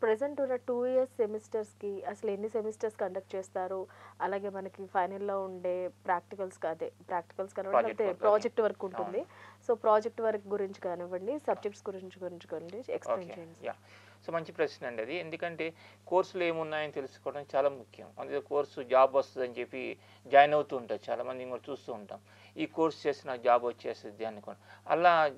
Present ఉన్న 2 years సెమిస్టర్స్‌కి అసలు ఎన్ని సెమిస్టర్స్ కండక్ట్ చేస్తారు? అలాగే మనకి ఫైనల్‌లో ఉండే ప్రాక్టికల్స్ కానివ్వండి, ప్రాజెక్ట్ లేకపోతే వర్క్ అది. ప్రాజెక్ట్ వర్క్ అవును. ఉంటుంది. సో, ప్రాజెక్ట్ వర్క్ గురించి కానివ్వండి, సబ్జెక్ట్స్ గురించి ఎక్స్‌ప్లెయిన్ ఓకే. చేయండి సార్. యాహ్! సో, మంచి ప్రశ్న అండి అది. ఎందుకంటే కోర్సులు ఏమున్నాయని తెలుసుకోవడం చాలా ముఖ్యం. అందులో కోర్సు జాబ్ వస్తదని చెప్పి జాయిన్ అవుతూ ఉంటారు. చాలామందిని కూడా చూస్తూ ఉంటాం. ఈ కోర్స్ చేస్తే నాకు జాబ్ వచ్చేసిద్ది అనుకోని.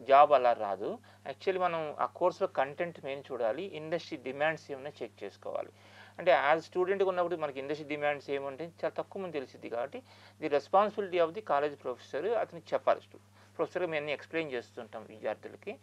జాబ్ అలా రాదు. యాక్చువల్లీ మనం ఆ కోర్స్‌లో కంటెంట్ మెయిన్ చూడాలి. ఇండస్ట్రీ డిమాండ్స్ ఏమన్నా చెక్ చేసుకోవాలి. అంటే యాజ్ స్టూడెంట్‌గా ఉన్నప్పుడు మనకి ఇండస్ట్రీ డిమాండ్స్ ఏముంటాయి చాలా తక్కువ మంది తెలిసిద్ది కాబట్టి the responsibility of the college professor అతనికి చెప్పాలి. ప్రొఫెసర్‌గా మేము అన్నీ ఎక్స్‌ప్లెయిన్ చేస్తుంటాం విద్యార్థులకి.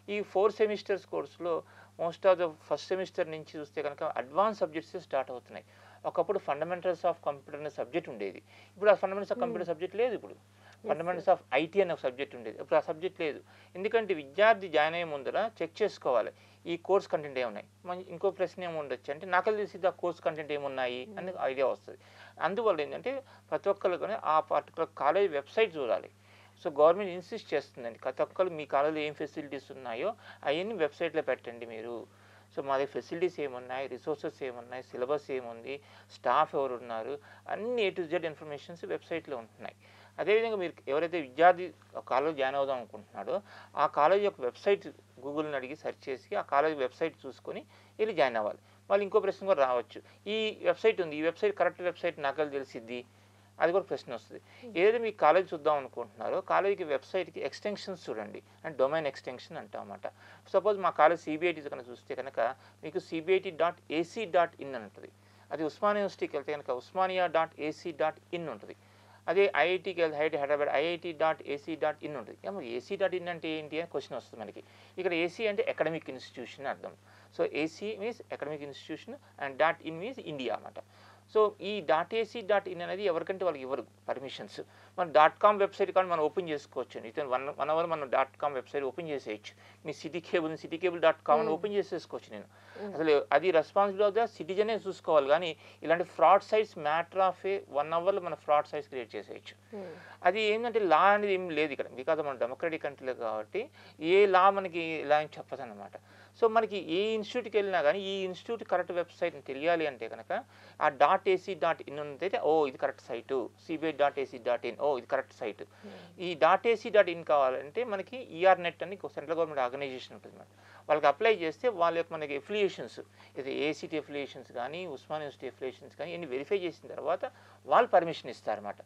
ఈ 4 సెమిస్టర్స్ కోర్స్‌లో most of the first semester నుంచి చూస్తే గనక అడ్వాన్స్ సబ్జెక్ట్సే స్టార్ట్ అవుతున్నాయి. ఒకప్పుడు ఫండమెంటల్స్ ఆఫ్ కంప్యూటర్ అనే సబ్జెక్ట్ ఉండేది. ఇప్పుడు ఆ fundamentals of hmm. Computer subject లేదు ఇప్పుడు. Yes sir. Fundamentals of IT అనే ఒక సబ్జెక్ట్ ఉండేది. ఇప్పుడు ఆ సబ్జెక్ట్ లేదు. ఎందుకంటే విద్యార్థి జాయిన్ అయ్యే ముందర చెక్ చేసుకోవాలి. ఈ కోర్స్ కంటెంట్ ఏమున్నాయి? ఇంకో ప్రశ్న ఏముండొచ్చు అంటే నాకెలా తెలిసిద్ది ఆ కోర్స్ కంటెంట్ ఏమున్నాయి అని హ్మ్. ఐడియా వస్తది. అందువల్ల ఏంటంటే ప్రతి ఒక్కళ్ళు కూడా ఆ పర్టిక్యులర్ కాలేజ్ వెబ్‌సైట్ చూడాలి. సో, గవర్నమెంట్ ఇన్సిస్ట్ చేస్తుందండి. ప్రతి ఒక్కళ్ళు మీ కాలేజ్‌లో ఏం ఫెసిలిటీస్ ఉన్నాయో అయన్నీ వెబ్‌సైట్‌లో పెట్టండి మీరు. సో, మా దగ్గర ఫెసిలిటీస్ ఏమున్నాయి, రిసోర్సెస్ ఏమున్నాయి, సిలబస్ ఏముంది, స్టాఫ్ ఎవరున్నారు, అన్నీ ఏ టు జెడ్ ఇన్ఫర్మేషన్స్ వెబ్‌సైట్‌లో ఉంటున్నాయి. అదేవిధంగా మీరు ఎవరైతే విద్యార్థి కాలేజ్‌లో జాయిన్ అవుదాం అనుకుంటున్నాడో, ఆ కాలేజ్ యొక్క వెబ్‌సైట్ గూగుల్‌ని అడిగి సెర్చ్ చేసి, ఆ కాలేజ్ వెబ్‌సైట్ చూసుకొని ఎళ్లి జాయిన్ అవ్వాలి. మళ్ళీ ఇంకో ప్రశ్న కూడా రావచ్చు. ఈ వెబ్‌సైట్ ఉంది. ఈ వెబ్‌సైట్ కరెక్ట్ వెబ్‌సైట్ నాకెలా తెలిసిద్ది? అది కూడా ప్రశ్నొస్తది. హ్మ్. ఏదైతే మీకు కాలేజ్ చూద్దాం అనుకుంటున్నారో, కాలేజ్‌కి వెబ్‌సైట్‌కి ఎక్స్‌టెన్షన్స్ చూడండి. అంటే డొమైన్ ఎక్స్‌టెన్షన్ అంటామన్నమాట. సపోజ్ మా కాలేజ్ సీబీఐటీ కనుక చూస్తే కనుక మీకు cbit.ac.in అని ఉంటది. అది ఉస్మానియా యూనివర్సిటీకెళ్తే గనుక ఉస్మానియా.ac.in ఉంటది. అదే ఐఐటీకెళ్తే హైదరాబాద్ ఐఐటీ.ac.in ఉంటది. ఏమో ఏసీ.ఇన్ అంటే ఏంటి అని క్వెషన్ వస్తది మనకి. ఇక్కడ ఏసీ అంటే అకాడమిక్ ఇన్‌స్టిట్యూషన్ అని అర్థం. So, AC means academic institution and .in means India అన్నమాట. సో, ఈ .ac.in అనేది ఎవరికంటే వాళ్ళకి ఇవ్వరు పర్మిషన్స్. మన కామ్ వెబ్‌సైట్ కానీ మనం ఓపెన్ చేసుకోవచ్చండి. వితిన్ 1 అవర్ మనం కామ్ వెబ్‌సైట్ ఓపెన్ చేసేయొచ్చు. మీ సిటీకేబుల్.com అని హ్మ్. ఓపెన్ చేసేసుకోవచ్చు నేను. హ్మ్. అసలు అది రెస్పాన్సిబిలిటీ ఆఫ్ ద సిటిజనే చూసుకోవాలి గానీ, ఇలాంటి ఫ్రాడ్ సైట్స్ మ్యాటర్ ఆఫ్ 1 అవర్‌లో మనం ఫ్రాడ్ సైట్స్ క్రియేట్ చేసేయొచ్చు. హ్మ్. అది ఏందంటే లా అనేది ఏమి లేదు ఇక్కడ. బికాజ్ మనం డెమోక్రటిక్ కంట్రీలో కాబట్టి ఏ లా మనకి ఇలా అని చెప్పదనమాట. సో, మనకి ఏ ఇన్‌స్టిట్యూట్‌కెళ్ళినా గానీ, ఈ ఇన్‌స్టిట్యూట్ కరెక్ట్ వెబ్‌సైట్ తెలియాలి అంటే గనక ఆ .ac.in ఉందైతే ఓహ్! ఇది కరెక్ట్ సైటు. cbi.ac.in ఓహ్! ఇది కరెక్ట్ సైట్. హ్మ్. ఈ .ac.in కావాలంటే మనకి ఈఆర్‌నెట్ అని సెంట్రల్ గవర్నమెంట్ ఆర్గనైజేషన్ ఉంటుంది మనకి. వాళ్ళకి అప్లై చేస్తే వాళ్ళ యొక్క మనకి ఎఫిలియేషన్స్ ఇది ఏసీటీ ఎఫిలియేషన్స్ గానీ, ఉస్మానియా యూనివర్సిటీ ఎఫిలియేషన్స్ గానీ ఇయన్నీ వెరిఫై చేసిన తర్వాత వాళ్ళు పర్మిషన్ ఇస్తారన్నమాట.